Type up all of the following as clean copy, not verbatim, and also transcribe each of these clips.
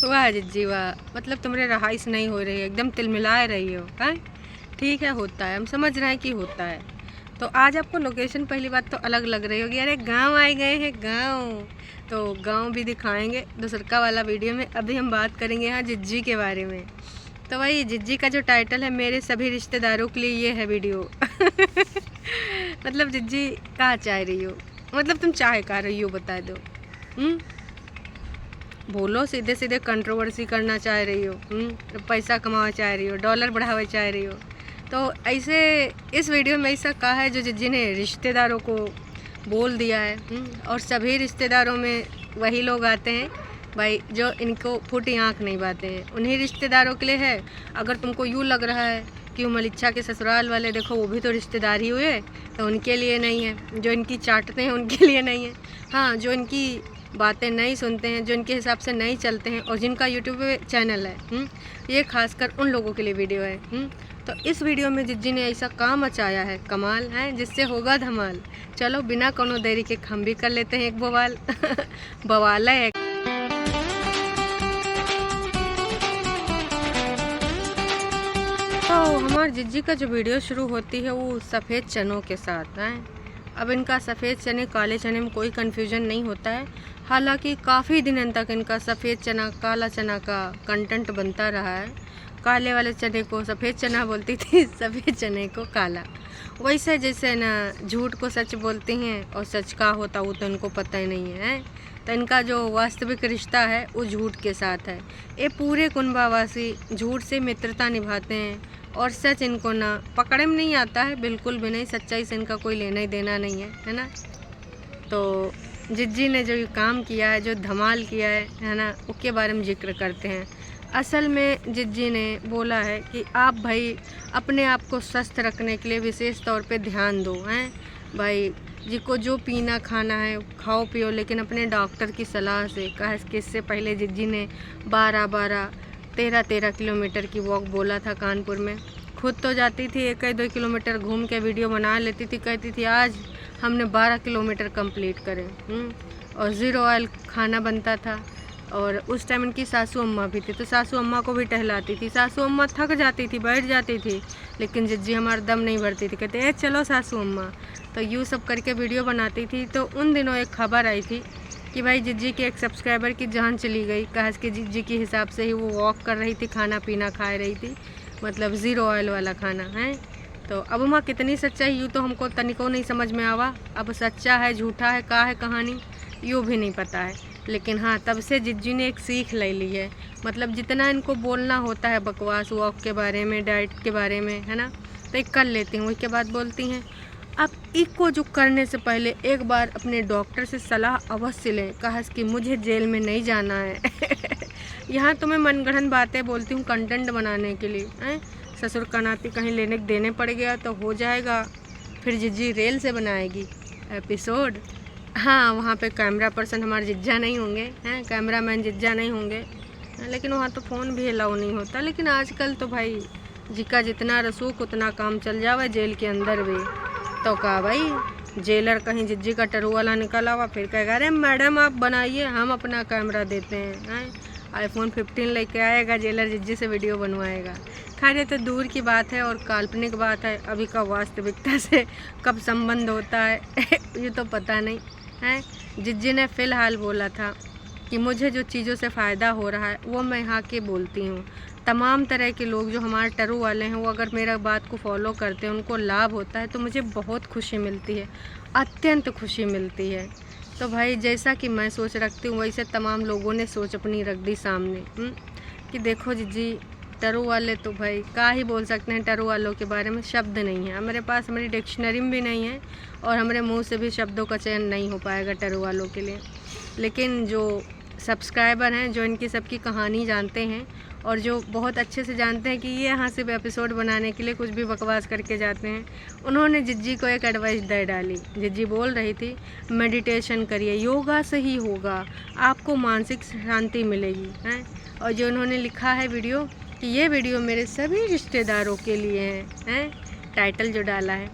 वाह जिज्जी वाह, मतलब तुम्हारे रहाइश नहीं हो रही है, एकदम तिलमिलाए रही हो हैं। ठीक है, होता है, हम समझ रहे हैं कि होता है। तो आज आपको लोकेशन पहली बात तो अलग लग रही होगी, अरे गांव आए गए हैं गांव। तो गांव भी दिखाएंगे दूसरका वाला वीडियो में। अभी हम बात करेंगे यहाँ जिज्जी के बारे में। तो भाई जिज्जी का जो टाइटल है, मेरे सभी रिश्तेदारों के लिए ये है वीडियो। मतलब जिज्जी कहाँ चाह रही हो, मतलब तुम चाह कहाँ रही हो बता दो। बोलो, सीधे सीधे कंट्रोवर्सी करना चाह रही हो, पैसा कमाना चाह रही हो, डॉलर बढ़ावा चाह रही हो। तो ऐसे इस वीडियो में ऐसा कहा है जो जिन्हें रिश्तेदारों को बोल दिया है। और सभी रिश्तेदारों में वही लोग आते हैं भाई जो इनको फूटी आँख नहीं बाते हैं, उन्हीं रिश्तेदारों के लिए है। अगर तुमको यूँ लग रहा है कि मलिच्छा के ससुराल वाले देखो वो भी तो रिश्तेदार ही हुए, तो उनके लिए नहीं है। जो इनकी चाटते हैं उनके लिए नहीं है। हाँ, जो इनकी बातें नहीं सुनते हैं, जो इनके हिसाब से नहीं चलते हैं और जिनका यूट्यूब पे चैनल है, ये खासकर उन लोगों के लिए वीडियो है। तो इस वीडियो में जिज्जी ने ऐसा काम मचाया है कमाल है, जिससे होगा धमाल। चलो बिना कोनो देरी के हम भी कर लेते हैं एक बवाल। बवाल है। तो हमारे जिज्जी का जो वीडियो शुरू होती है वो सफ़ेद चनों के साथ है। अब इनका सफ़ेद चने काले चने में कोई कन्फ्यूजन नहीं होता है। हालांकि काफ़ी दिनों तक इनका सफ़ेद चना काला चना का कंटेंट बनता रहा है। काले वाले चने को सफ़ेद चना बोलती थी, सफ़ेद चने को काला। वैसे जैसे ना झूठ को सच बोलती हैं और सच का होता वो तो इनको पता ही नहीं है। तो इनका जो वास्तविक रिश्ता है वो झूठ के साथ है। ये पूरे कुनबावासी झूठ से मित्रता निभाते हैं और सच इनको ना पकड़े में नहीं आता है, बिल्कुल भी नहीं। सच्चाई से इनका कोई लेना ही देना नहीं है ना। तो जिज्जी ने जो काम किया है, जो धमाल किया है ना, उसके बारे में जिक्र करते हैं। असल में जिज्जी ने बोला है कि आप भाई अपने आप को स्वस्थ रखने के लिए विशेष तौर पे ध्यान दो हैं भाई। जिसको जो पीना खाना है खाओ पियो, लेकिन अपने डॉक्टर की सलाह से। कहा कि इससे पहले जिज्जी ने 13 किलोमीटर की वॉक बोला था कानपुर में। खुद तो जाती थी 1-2 किलोमीटर घूम के वीडियो बना लेती थी, कहती थी आज हमने 12 किलोमीटर कंप्लीट करे। और ज़ीरो ऑयल खाना बनता था। और उस टाइम इनकी सासू अम्मा भी थी, तो सासू अम्मा को भी टहलाती थी। सासू अम्मा थक जाती थी, बैठ जाती थी, लेकिन जिज्जी हमारा दम नहीं भरती थी, कहते ए चलो सासू अम्मा। तो यूँ सब करके वीडियो बनाती थी। तो उन दिनों एक खबर आई थी कि भाई जिज्जी के एक सब्सक्राइबर की जान चली गई। कहा कि जिज्जी के हिसाब से ही वो वॉक कर रही थी, खाना पीना खा रही थी, मतलब ज़ीरो ऑयल वाला खाना है। तो अब माँ कितनी सच्चाई यूँ तो हमको तनिको नहीं समझ में आवा। अब सच्चा है झूठा है का है कहानी यूँ भी नहीं पता है। लेकिन हाँ, तब से जिज्जी ने एक सीख ले ली है। मतलब जितना इनको बोलना होता है बकवास वॉक के बारे में, डाइट के बारे में, है ना, तो एक कर लेती हूँ, उसके बाद बोलती हैं। अब इसको जो करने से पहले एक बार अपने डॉक्टर से सलाह अवश्य लें। कहा कि मुझे जेल में नहीं जाना है। यहाँ तो मैं मनगढ़ंत बातें बोलती हूँ कंटेंट बनाने के लिए हैं। ससुर का नाती कहीं लेने देने पड़ गया तो हो जाएगा, फिर जिज्जी रेल से बनाएगी एपिसोड। हाँ, वहाँ पे कैमरा पर्सन हमारे जिज्जा नहीं होंगे हैं, कैमरा मैन जिज्जा नहीं होंगे, लेकिन वहाँ तो फ़ोन भी अलाउ नहीं होता। लेकिन आजकल तो भाई जिका जितना रसूख उतना काम चल जावा जेल के अंदर भी। तो कहा भाई जेलर कहीं जिज्जी का टरू वाला निकल आवा, फिर कहेगा अरे मैडम आप बनाइए, हम अपना कैमरा देते हैं। आईफोन 15 लेके आएगा जेलर, जिज्जी से वीडियो बनवाएगा। खैर ये तो दूर की बात है और काल्पनिक बात है। अभी का वास्तविकता से कब संबंध होता है ये तो पता नहीं है। जिज्जी ने फ़िलहाल बोला था कि मुझे जो चीज़ों से फ़ायदा हो रहा है वो मैं यहाँ के बोलती हूँ। तमाम तरह के लोग जो हमारे टरू वाले हैं वो अगर मेरा बात को फॉलो करते हैं, उनको लाभ होता है, तो मुझे बहुत खुशी मिलती है, अत्यंत खुशी मिलती है। तो भाई जैसा कि मैं सोच रखती हूँ वैसे तमाम लोगों ने सोच अपनी रख दी सामने कि देखो जिज्जी टरू वाले तो भाई क्या ही बोल सकते हैं। टरू वालों के बारे में शब्द नहीं है हमारे पास, हमारी डिक्शनरी में भी नहीं है और हमारे मुंह से भी शब्दों का चयन नहीं हो पाएगा टरू वालों के लिए। लेकिन जो सब्सक्राइबर हैं, जो इनकी सबकी कहानी जानते हैं और जो बहुत अच्छे से जानते हैं कि ये यहाँ से एपिसोड बनाने के लिए कुछ भी बकवास करके जाते हैं, उन्होंने जिज्जी को एक एडवाइस दे डाली। जिज्जी बोल रही थी मेडिटेशन करिए, योगा से ही होगा, आपको मानसिक शांति मिलेगी हैं। और जो उन्होंने लिखा है वीडियो कि ये वीडियो मेरे सभी रिश्तेदारों के लिए हैं, टाइटल जो डाला है,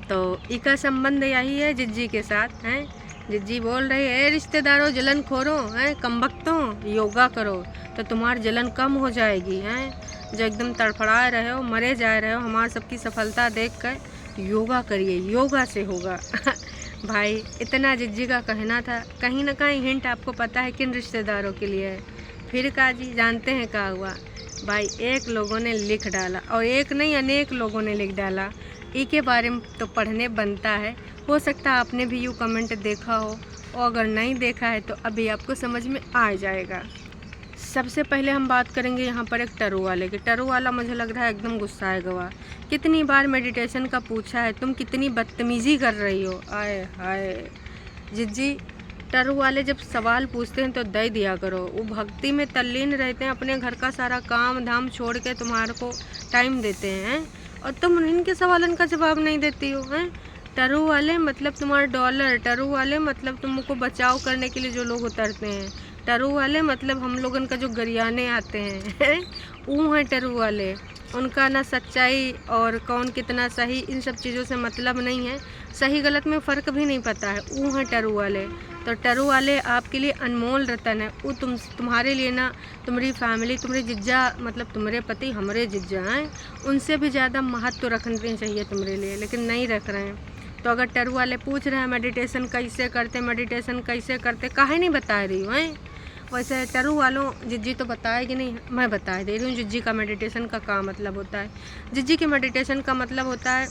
तो इसका संबंध यही है जिज्जी के साथ हैं। जिज्जी बोल रही है, रिश्तेदारों जलन खोरो हैं, कमबख्तों योगा करो तो तुम्हारी जलन कम हो जाएगी हैं। जो एकदम तड़फड़ा रहे हो, मरे जा रहे हो हमारी सबकी सफलता देखकर, योगा करिए, योगा से होगा। भाई इतना जिज्जी का कहना था, कहीं ना कहीं हिंट आपको पता है किन रिश्तेदारों के लिए है। फिर का जी जानते हैं क्या हुआ भाई, एक लोगों ने लिख डाला, और एक नहीं अनेक लोगों ने लिख डाला। ई के बारे में तो पढ़ने बनता है, हो सकता है आपने भी यूँ कमेंट देखा हो, और अगर नहीं देखा है तो अभी आपको समझ में आ जाएगा। सबसे पहले हम बात करेंगे यहाँ पर एक टरू वाले की। टरू वाला मुझे लग रहा है एकदम गुस्साएगा। कितनी बार मेडिटेशन का पूछा है, तुम कितनी बदतमीज़ी कर रही हो। आए हाय जिज्जी, टरू वाले जब सवाल पूछते हैं तो दे दिया करो। वो भक्ति में तल्लीन रहते हैं, अपने घर का सारा काम धाम छोड़ के तुम्हारे को टाइम देते हैं, और तुम इनके सवालों का जवाब नहीं देती हो हैं। टरू वाले मतलब तुम्हारा डॉलर, टरू वाले मतलब तुमको बचाव करने के लिए जो लोग उतरते हैं, टरू वाले मतलब हम लोगन का जो गरियाने आते हैं वो हैं टरू वाले। उनका ना सच्चाई और कौन कितना सही, इन सब चीज़ों से मतलब नहीं है, सही गलत में फ़र्क भी नहीं पता है, वो हैं टरू वाले। तो टरू वाले आपके लिए अनमोल रतन है। वो तुम्हारे लिए ना, तुम्हारी फैमिली, तुम्हारे जिज्जा मतलब तुम्हारे पति हमारे जिज्जा हैं, उनसे भी ज़्यादा महत्व रखने चाहिए तुम्हारे लिए, लेकिन नहीं रख रहे हैं। तो अगर टरू वाले पूछ रहे हैं मेडिटेशन कैसे करते, मेडिटेशन कैसे करते, काहे नहीं बता रही हूँ हैं। वैसे टरू वालों जिज्जी तो बताएगी नहीं, मैं बता दे रही हूँ जिज्जी का मेडिटेशन का क्या मतलब होता है। जिज्जी के मेडिटेशन का मतलब होता है,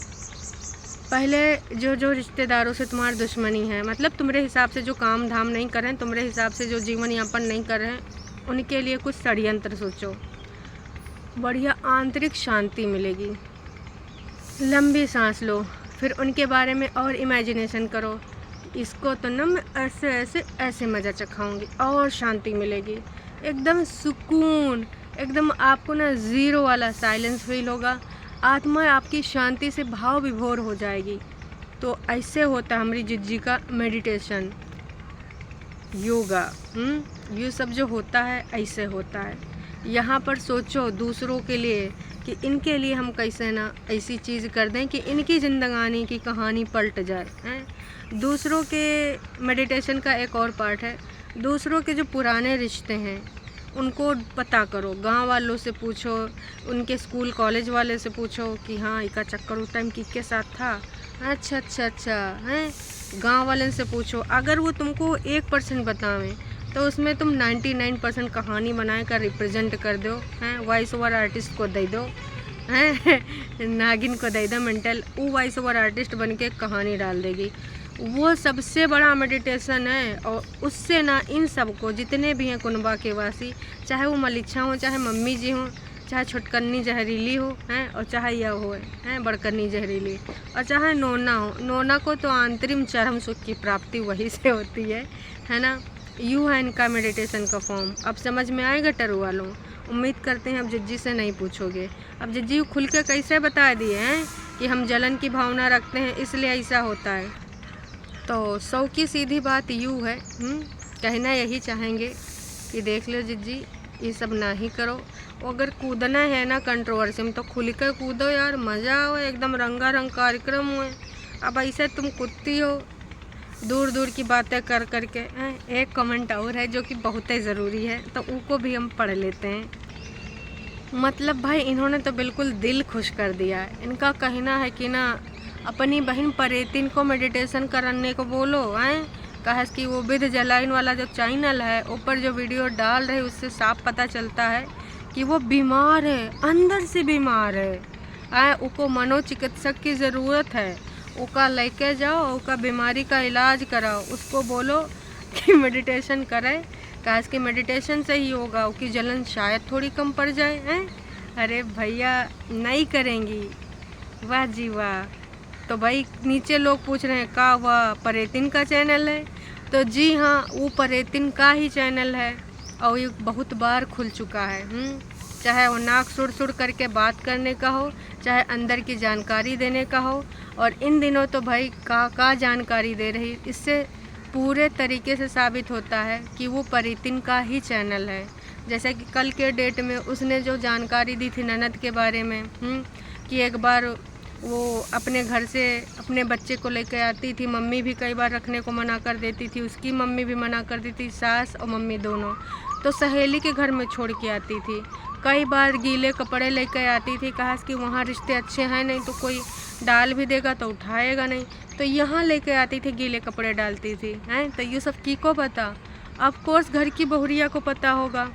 पहले जो रिश्तेदारों से तुम्हारी दुश्मनी है, मतलब तुम्हारे हिसाब से जो काम धाम नहीं कर रहे हैं, तुम्हारे हिसाब से जो जीवन यापन नहीं कर रहे हैं, उनके लिए कुछ षड्यंत्र सोचो, बढ़िया आंतरिक शांति मिलेगी। लंबी सांस लो, फिर उनके बारे में और इमेजिनेशन करो, इसको तो ना मैं ऐसे ऐसे ऐसे मज़ा चखाऊंगी, और शांति मिलेगी, एकदम सुकून, एकदम आपको ना ज़ीरो वाला साइलेंस फील होगा, आत्मा आपकी शांति से भाव विभोर हो जाएगी। तो ऐसे होता है हमारी जिज्जी का मेडिटेशन, योगा, ये सब जो होता है ऐसे होता है। यहाँ पर सोचो दूसरों के लिए कि इनके लिए हम कैसे ना ऐसी चीज़ कर दें कि इनकी ज़िंदगानी की कहानी पलट जाए हैं। दूसरों के मेडिटेशन का एक और पार्ट है, दूसरों के जो पुराने रिश्ते हैं उनको पता करो, गांव वालों से पूछो, उनके स्कूल कॉलेज वाले से पूछो कि हाँ इका चक्कर उस टाइम किसके साथ था, अच्छा हैं। गांव वाले से पूछो, अगर वो तुमको 1% बतावें तो उसमें तुम 99% कहानी बनाए कर रिप्रेजेंट कर दो हैं। वॉइस ओवर आर्टिस्ट को दे दो हैं, नागिन को दे दो मेंटल, वो वॉइस ओवर आर्टिस्ट बन के कहानी डाल देगी। वो सबसे बड़ा मेडिटेशन है। और उससे ना इन सबको जितने भी हैं कुनबा के वासी, चाहे वो मलिच्छा हो, चाहे मम्मी जी हों, चाहे छुटकन्नी जहरीली हो हैं, और चाहे यह हो हैं बड़कन्नी जहरीली, और चाहे नोना हो। नोना को तो अंतरिम चरम सुख की प्राप्ति वही से होती है ना। यू है इनका मेडिटेशन का फॉर्म। अब समझ में आएगा टरू वालों? उम्मीद करते हैं अब जिज्जी से नहीं पूछोगे। अब जिज्जी खुल के कैसे बता दिए हैं कि हम जलन की भावना रखते हैं इसलिए ऐसा होता है। तो सौ की सीधी बात यू है, कहना यही चाहेंगे कि देख लो जिज्जी, ये सब ना ही करो। अगर कूदना है ना कंट्रोवर्सी में तो खुल कर कूदो यार, मज़ा आओ, एकदम रंगारंग कार्यक्रम हुए। अब ऐसे तुम कूदती हो दूर दूर की बातें कर कर के। एक कमेंट और है जो कि बहुत ही ज़रूरी है, तो उनको भी हम पढ़ लेते हैं। मतलब भाई इन्होंने तो बिल्कुल दिल खुश कर दिया है। इनका कहना है कि ना अपनी बहन परेतिन को मेडिटेशन करने को बोलो हैं, कहा कि वो विद जलाइन वाला जो चैनल है ऊपर जो वीडियो डाल रहे उससे साफ पता चलता है कि वो बीमार है, अंदर से बीमार है। उनको मनोचिकित्सक की ज़रूरत है, उसका लेके जाओ, उसका बीमारी का इलाज कराओ, उसको बोलो कि मेडिटेशन करे, काश कि मेडिटेशन से ही होगा, उसकी जलन शायद थोड़ी कम पड़ जाए हैं। अरे भैया नहीं करेंगी, वाह जी वाह। तो भाई नीचे लोग पूछ रहे हैं का वह परेतिन का चैनल है, तो जी हाँ वो परेतिन का ही चैनल है, और ये बहुत बार खुल चुका है। चाहे वो नाक सुड़ सुड़ करके बात करने का हो, चाहे अंदर की जानकारी देने का हो, और इन दिनों तो भाई का जानकारी दे रही, इससे पूरे तरीके से साबित होता है कि वो परेतिन का ही चैनल है। जैसे कि कल के डेट में उसने जो जानकारी दी थी ननद के बारे में, कि एक बार वो अपने घर से अपने बच्चे को लेकर आती थी, मम्मी भी कई बार रखने को मना कर देती थी, उसकी मम्मी भी मना कर देती थी, सास और मम्मी दोनों। तो सहेली के घर में छोड़ के आती थी, कई बार गीले कपड़े लेकर आती थी, कहा कि वहाँ रिश्ते अच्छे हैं नहीं तो कोई डाल भी देगा तो उठाएगा नहीं, तो यहाँ लेकर आती थी, गीले कपड़े डालती थी हैं। तो ये सब किसको पता? ऑफ कोर्स घर की बहुरिया को पता होगा।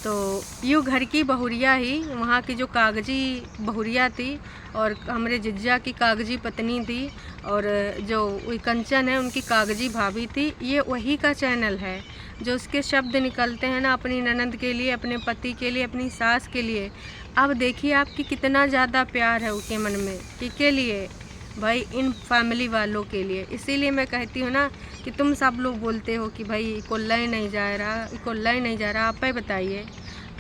तो यूँ घर की बहुरिया ही वहाँ की जो कागजी बहुरिया थी और हमारे जिज्जा की कागजी पत्नी थी और जो कंचन है उनकी कागजी भाभी थी। ये वही का चैनल है जो उसके शब्द निकलते हैं ना अपनी ननद के लिए, अपने पति के लिए, अपनी सास के लिए। अब देखिए आपकी कितना ज़्यादा प्यार है उसके मन में के लिए भाई, इन फैमिली वालों के लिए। इसीलिए मैं कहती हूँ ना कि तुम सब लोग बोलते हो कि भाई कोल्ला ही नहीं जा रहा, आप ही बताइए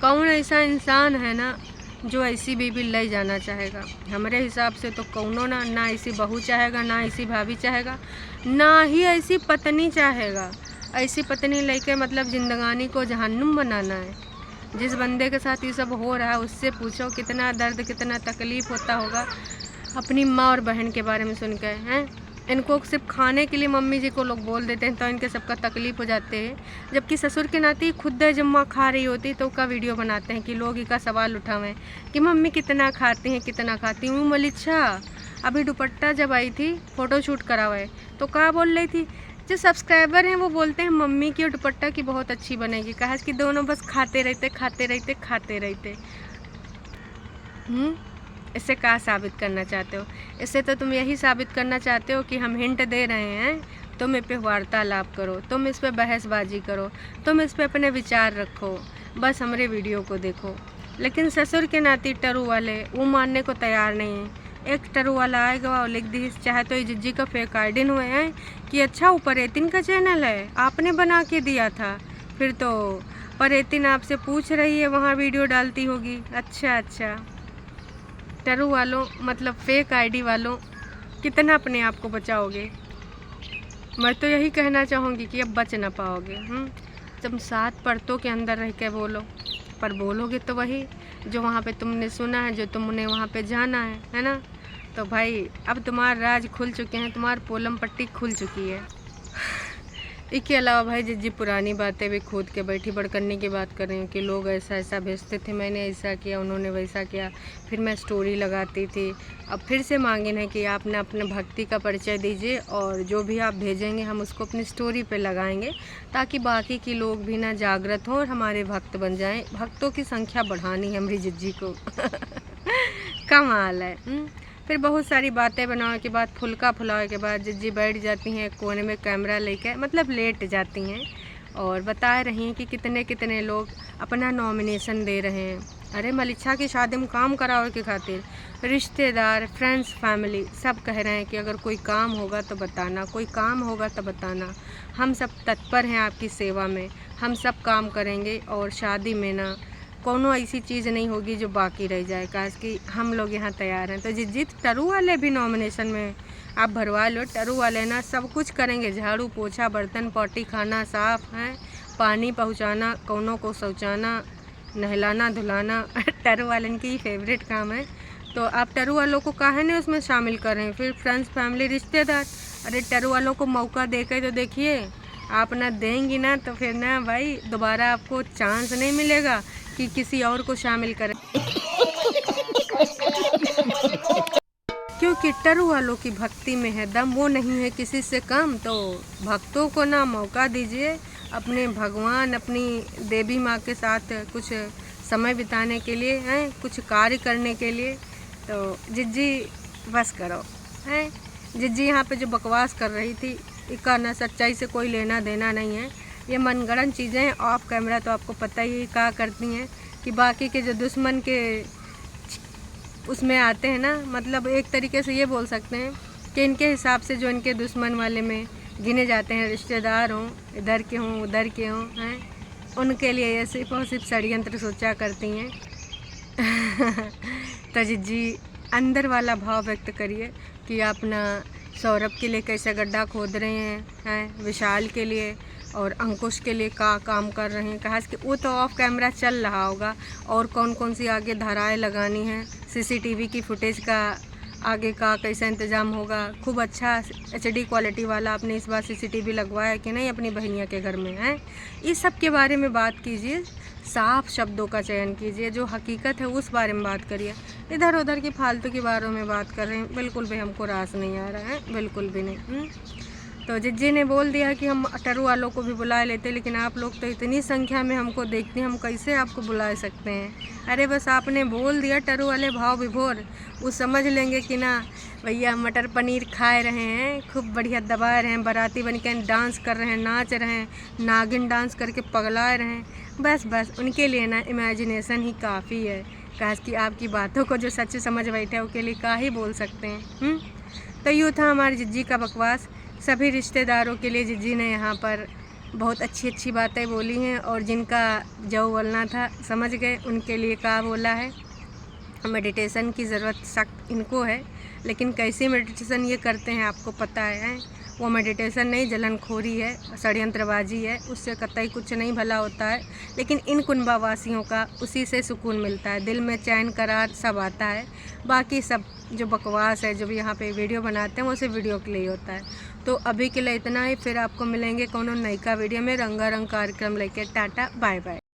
कौन ऐसा इंसान है ना जो ऐसी बीबी ले जाना चाहेगा? हमारे हिसाब से तो कौनो ना ऐसी बहू चाहेगा, ना ऐसी भाभी चाहेगा, ना ही ऐसी पत्नी चाहेगा। ऐसी पत्नी लेके मतलब जिंदगानी को जहन्नुम बनाना है। जिस बंदे के साथ ये सब हो रहा है उससे पूछो कितना दर्द, कितना तकलीफ़ होता होगा अपनी माँ और बहन के बारे में सुन के हैं। इनको सिर्फ खाने के लिए मम्मी जी को लोग बोल देते हैं तो इनके सबका तकलीफ़ हो जाते हैं, जबकि ससुर के नाते खुद जब माँ खा रही होती तो उसका वीडियो बनाते हैं कि लोग इसका सवाल उठावें कि मम्मी कितना खाती हैं, कितना खाती हूँ। मलिच्छा अभी दुपट्टा जब आई थी फ़ोटो शूट करा हुआ है तो क्या बोल रही थी, जो सब्सक्राइबर हैं वो बोलते हैं मम्मी की और दुपट्टा की बहुत अच्छी बनेगी, कहा कि दोनों बस खाते रहते। इससे क्या साबित करना चाहते हो? इससे तो तुम यही साबित करना चाहते हो कि हम हिंट दे रहे हैं, तुम इस पर वार्तालाप करो, तुम इस पर बहसबाजी करो, तुम इस पर अपने विचार रखो, बस हमारे वीडियो को देखो। लेकिन ससुर के नाती टरू वाले वो मानने को तैयार नहीं है। एक टरू वाला आएगा और लिख दी चाहे तो ये जिज्जी का फेक आईडी हुए हैं कि अच्छा वो परेतिन का चैनल है, आपने बना के दिया था, फिर तो परेतिन आपसे पूछ रही है, वहाँ वीडियो डालती होगी। अच्छा टरू वालों मतलब फेक आईडी वालों, कितना अपने आप को बचाओगे? मैं तो यही कहना चाहूँगी कि अब बच ना पाओगे। तुम 7 परतों के अंदर रह के बोलो, पर बोलोगे तो वही जो वहाँ पे तुमने सुना है, जो तुमने वहाँ पे जाना है ना। तो भाई अब तुम्हारे राज खुल चुके हैं, तुम्हारी पोलम पट्टी खुल चुकी है। इसके अलावा भाई जिज्जी पुरानी बातें भी खोद के बैठी बड़कन्नी की बात कर रही हूँ कि लोग ऐसा भेजते थे, मैंने ऐसा किया, उन्होंने वैसा किया, फिर मैं स्टोरी लगाती थी। अब फिर से मांगिन है कि आप ना अपने भक्ति का परिचय दीजिए और जो भी आप भेजेंगे हम उसको अपनी स्टोरी पे लगाएंगे ताकि बाकी के लोग भी ना जागृत हों और हमारे भक्त बन जाएं। भक्तों की संख्या बढ़ानी है हमारी जिज्जी को। कमाल है। फिर बहुत सारी बातें बनाने के बाद फुलका फुलाने के बाद जिज्जी बैठ जाती हैं कोने में कैमरा लेकर, मतलब लेट जाती हैं और बता रही हैं कि कितने कितने लोग अपना नॉमिनेशन दे रहे हैं। अरे मलिच्छा की शादी में काम कराओ के खातिर रिश्तेदार, फ्रेंड्स, फैमिली सब कह रहे हैं कि अगर कोई काम होगा तो बताना, कोई काम होगा तो बताना। हम सब तत्पर हैं आपकी सेवा में, हम सब काम करेंगे और शादी में ना कोनो ऐसी चीज़ नहीं होगी जो बाकी रह जाए, काश कि हम लोग यहाँ तैयार हैं। तो जिज्जी टरू वाले भी नॉमिनेशन में आप भरवा लो। टरू वाले ना सब कुछ करेंगे, झाड़ू पोछा, बर्तन पॉटी, खाना साफ है, पानी पहुँचाना, कौनों को शौचाना, नहलाना धुलाना टरू वाले की फेवरेट काम है। तो आप टरू वालों को काहे नहीं उसमें शामिल करें? फिर फ्रेंड्स, फैमिली, रिश्तेदार, अरे टरू वालों को मौका देकर तो देखिए। आप ना देंगी ना तो फिर ना भाई दोबारा आपको चांस नहीं मिलेगा कि किसी और को शामिल करें। क्योंकि टरू वालों की भक्ति में है दम, वो नहीं है किसी से कम। तो भक्तों को ना मौका दीजिए अपने भगवान, अपनी देवी माँ के साथ कुछ समय बिताने के लिए, हैं कुछ कार्य करने के लिए। तो जिज्जी बस करो, हैं जिज्जी यहाँ पे जो बकवास कर रही थी इसका ना सच्चाई से कोई लेना देना नहीं है। ये मनगढ़ंत चीज़ें हैं। ऑफ कैमरा तो आपको पता ही क्या करती हैं कि बाकी के जो दुश्मन के उसमें आते हैं ना, मतलब एक तरीके से ये बोल सकते हैं कि इनके हिसाब से जो इनके दुश्मन वाले में गिने जाते हैं, रिश्तेदार हों, इधर के हों उधर के हों, हैं उनके लिए ये सिर्फ और सिर्फ षड्यंत्र सोचा करती हैं। तो जिज्जी अंदर वाला भाव व्यक्त करिए कि आप ना सौरभ के लिए कैसे गड्ढा खोद रहे हैं विशाल के लिए और अंकुश के लिए का काम कर रहे हैं। कहा कि वो तो ऑफ कैमरा चल रहा होगा और कौन कौन सी आगे धाराएं लगानी हैं, सीसीटीवी की फुटेज का आगे का कैसा इंतज़ाम होगा। खूब अच्छा HD क्वालिटी वाला आपने इस बार CCTV लगवाया कि नहीं अपनी बहनिया के घर में है। इस सब के बारे में बात कीजिए, साफ शब्दों का चयन कीजिए, जो हकीकत है उस बारे में बात करिए। इधर उधर की फालतू की बातों में बात कर रहे हैं, बिल्कुल भी हमको रास नहीं आ रहा है, बिल्कुल भी नहीं। तो जिज्जी ने बोल दिया कि हम टरू वालों को भी बुला लेते, लेकिन आप लोग तो इतनी संख्या में हमको देखते हैं, हम कैसे आपको बुला सकते हैं। अरे बस आपने बोल दिया टरू वाले भाव विभोर, वो समझ लेंगे कि ना भैया मटर पनीर खाए रहे हैं, खूब बढ़िया दबा रहे हैं, बाराती बन के डांस कर रहे हैं, नाच रहे हैं, नागिन डांस करके पगला रहे हैं। बस उनके लिए ना इमेजिनेशन ही काफ़ी है। काश कि आपकी बातों को जो सच समझ बैठे उसके लिए क्या ही बोल सकते हैं। तो यूँ था हमारी जिज्जी का बकवास। सभी रिश्तेदारों के लिए जिज्जी ने यहाँ पर बहुत अच्छी बातें बोली हैं, और जिनका जो बोलना था समझ गए उनके लिए क्या बोला है। मेडिटेशन की ज़रूरत सख्त इनको है, लेकिन कैसे मेडिटेशन ये करते हैं आपको पता है। वो मेडिटेशन नहीं, जलनखोरी है, षड्यंत्रबाजी है, उससे कतई कुछ नहीं भला होता है। लेकिन इन कुनबावासियों का उसी से सुकून मिलता है, दिल में चैन करार सब आता है। बाकी सब जो बकवास है, जो भी यहाँ पे वीडियो बनाते हैं वो सिर्फ वीडियो के लिए होता है। तो अभी के लिए इतना ही, फिर आपको मिलेंगे कोनो नई का वीडियो में रंगारंग कार्यक्रम लेके। Tata bye bye.